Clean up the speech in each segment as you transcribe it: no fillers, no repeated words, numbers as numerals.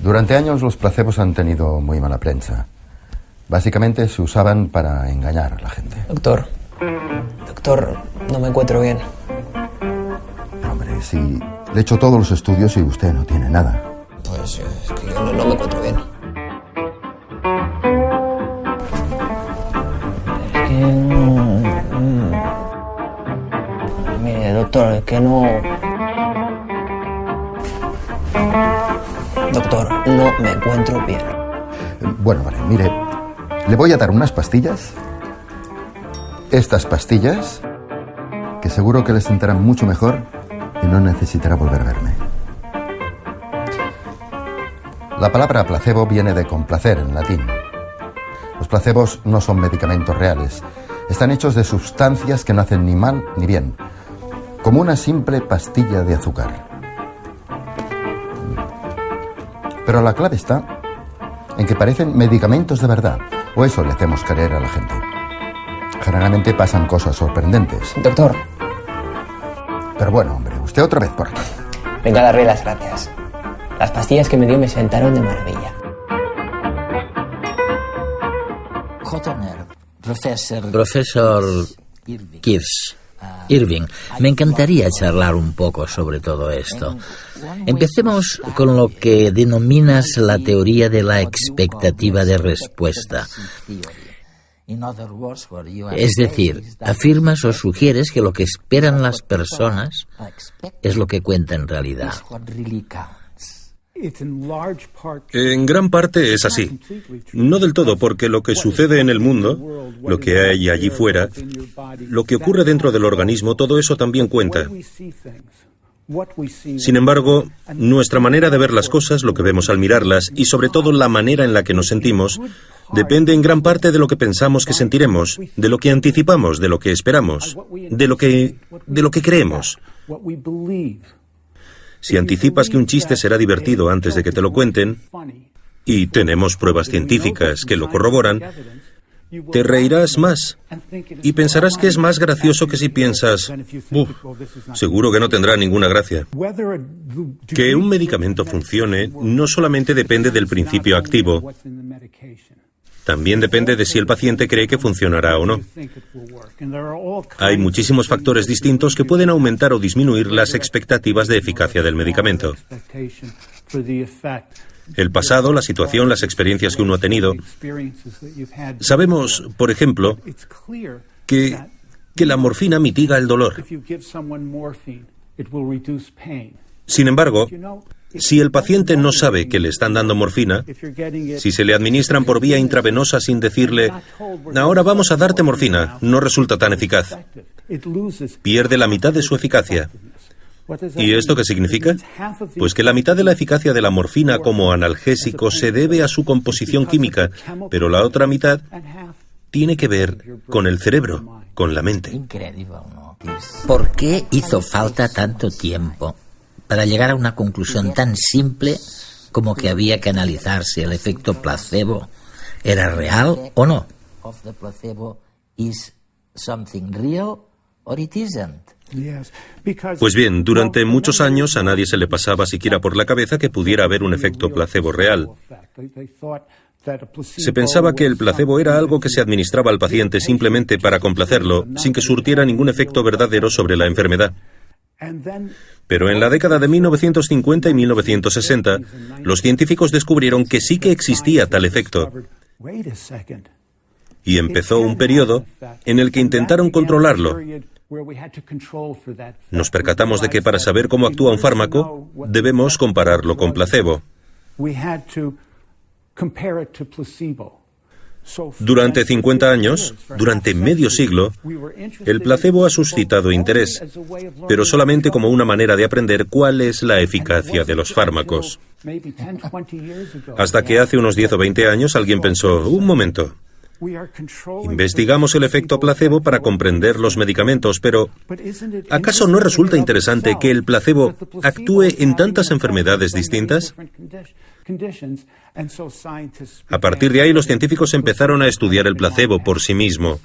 Durante años los placebos han tenido muy mala prensa. Básicamente se usaban para engañar a la gente. Doctor, no me encuentro bien. Pero, hombre, si le he hecho todos los estudios y usted no tiene nada. Pues es que yo no me encuentro bien. Es que Mire, doctor, es que no... Doctor, no me encuentro bien. Bueno, vale, mire, le voy a dar unas pastillas. Estas pastillas, que seguro que le sentarán mucho mejor y no necesitará volver a verme. La palabra placebo viene de complacer en latín. Los placebos no son medicamentos reales. Están hechos de sustancias que no hacen ni mal ni bien, como una simple pastilla de azúcar. Pero la clave está en que parecen medicamentos de verdad, o eso le hacemos creer a la gente. Generalmente pasan cosas sorprendentes. Doctor. Pero bueno, hombre, usted otra vez por aquí. Venga a darle las gracias. Las pastillas que me dio me sentaron de maravilla. Profesor Irving, me encantaría charlar un poco sobre todo esto. Empecemos con lo que denominas la teoría de la expectativa de respuesta. Es decir, afirmas o sugieres que lo que esperan las personas es lo que cuenta en realidad. En gran parte es así. No del todo, porque lo que sucede en el mundo, lo que hay allí fuera, lo que ocurre dentro del organismo, todo eso también cuenta. Sin embargo, nuestra manera de ver las cosas, lo que vemos al mirarlas, y sobre todo la manera en la que nos sentimos, depende en gran parte de lo que pensamos que sentiremos, de lo que anticipamos, de lo que esperamos, de lo que creemos. Si anticipas que un chiste será divertido antes de que te lo cuenten, y tenemos pruebas científicas que lo corroboran, te reirás más y pensarás que es más gracioso que si piensas, seguro que no tendrá ninguna gracia. Que un medicamento funcione no solamente depende del principio activo, también depende de si el paciente cree que funcionará o no. Hay muchísimos factores distintos que pueden aumentar o disminuir las expectativas de eficacia del medicamento. El pasado, la situación, las experiencias que uno ha tenido. Sabemos, por ejemplo, que la morfina mitiga el dolor. Sin embargo, si el paciente no sabe que le están dando morfina, si se le administran por vía intravenosa sin decirle, ahora vamos a darte morfina, no resulta tan eficaz. Pierde la mitad de su eficacia. ¿Y esto qué significa? Pues que la mitad de la eficacia de la morfina como analgésico se debe a su composición química, pero la otra mitad tiene que ver con el cerebro, con la mente. ¿Por qué hizo falta tanto tiempo para llegar a una conclusión tan simple como que había que analizar si el efecto placebo era real o no? Pues bien, durante muchos años a nadie se le pasaba siquiera por la cabeza que pudiera haber un efecto placebo real. Se pensaba que el placebo era algo que se administraba al paciente simplemente para complacerlo, sin que surtiera ningún efecto verdadero sobre la enfermedad. Pero en la década de 1950 y 1960, los científicos descubrieron que sí que existía tal efecto. Y empezó un periodo en el que intentaron controlarlo. Nos percatamos de que para saber cómo actúa un fármaco, debemos compararlo con placebo. Durante 50 años, durante medio siglo, el placebo ha suscitado interés, pero solamente como una manera de aprender cuál es la eficacia de los fármacos. Hasta que hace unos 10 o 20 años alguien pensó, un momento, investigamos el efecto placebo para comprender los medicamentos, pero ¿acaso no resulta interesante que el placebo actúe en tantas enfermedades distintas? A partir de ahí, los científicos empezaron a estudiar el placebo por sí mismo.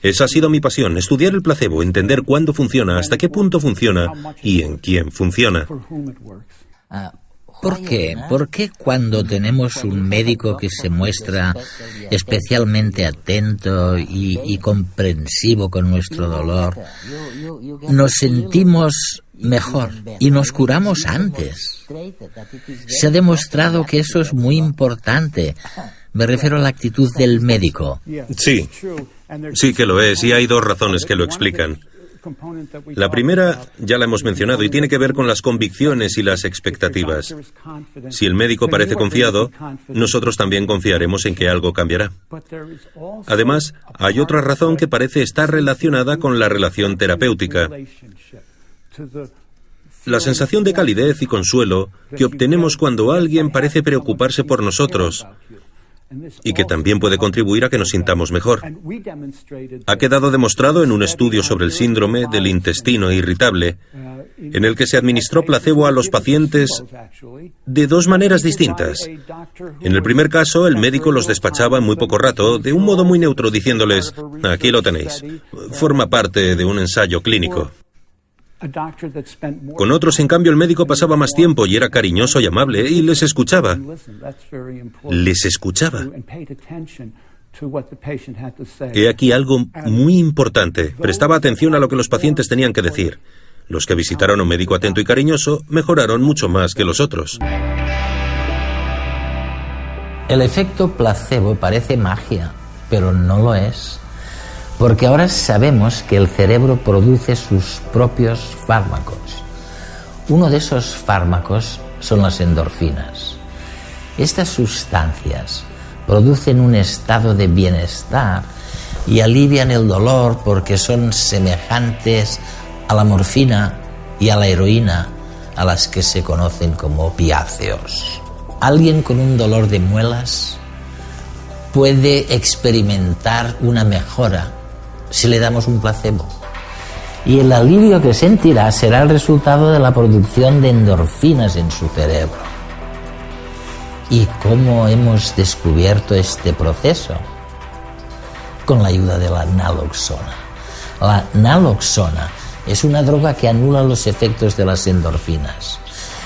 Esa ha sido mi pasión, estudiar el placebo, entender cuándo funciona, hasta qué punto funciona y en quién funciona. ¿Por qué? ¿Por qué cuando tenemos un médico que se muestra especialmente atento y comprensivo con nuestro dolor, nos sentimos mejor y nos curamos antes? Se ha demostrado que eso es muy importante. Me refiero a la actitud del médico. Sí que lo es, y hay dos razones que lo explican. La primera ya la hemos mencionado y tiene que ver con las convicciones y las expectativas. Si el médico parece confiado, nosotros también confiaremos en que algo cambiará. Además, hay otra razón que parece estar relacionada con la relación terapéutica. La sensación de calidez y consuelo que obtenemos cuando alguien parece preocuparse por nosotros y que también puede contribuir a que nos sintamos mejor. Ha quedado demostrado en un estudio sobre el síndrome del intestino irritable, en el que se administró placebo a los pacientes de dos maneras distintas. En el primer caso, el médico los despachaba en muy poco rato, de un modo muy neutro, diciéndoles: aquí lo tenéis, forma parte de un ensayo clínico. Con otros, en cambio, el médico pasaba más tiempo y era cariñoso y amable y les escuchaba. Les escuchaba. He aquí algo muy importante. Prestaba atención a lo que los pacientes tenían que decir. Los que visitaron a un médico atento y cariñoso mejoraron mucho más que los otros. El efecto placebo parece magia, pero no lo es. Porque ahora sabemos que el cerebro produce sus propios fármacos. Uno de esos fármacos son las endorfinas. Estas sustancias producen un estado de bienestar y alivian el dolor porque son semejantes a la morfina y a la heroína, a las que se conocen como opiáceos. Alguien con un dolor de muelas puede experimentar una mejora si le damos un placebo. Y el alivio que sentirá será el resultado de la producción de endorfinas en su cerebro. ¿Y cómo hemos descubierto este proceso? Con la ayuda de la naloxona. La naloxona es una droga que anula los efectos de las endorfinas.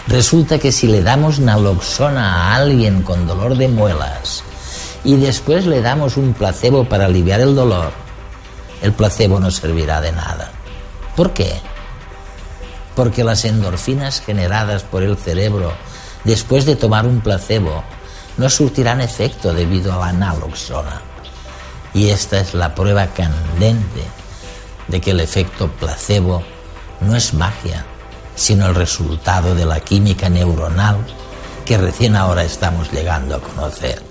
Resulta que si le damos naloxona a alguien con dolor de muelas y después le damos un placebo para aliviar el dolor, el placebo no servirá de nada. ¿Por qué? Porque las endorfinas generadas por el cerebro después de tomar un placebo no surtirán efecto debido a la naloxona. Y esta es la prueba candente de que el efecto placebo no es magia, sino el resultado de la química neuronal que recién ahora estamos llegando a conocer.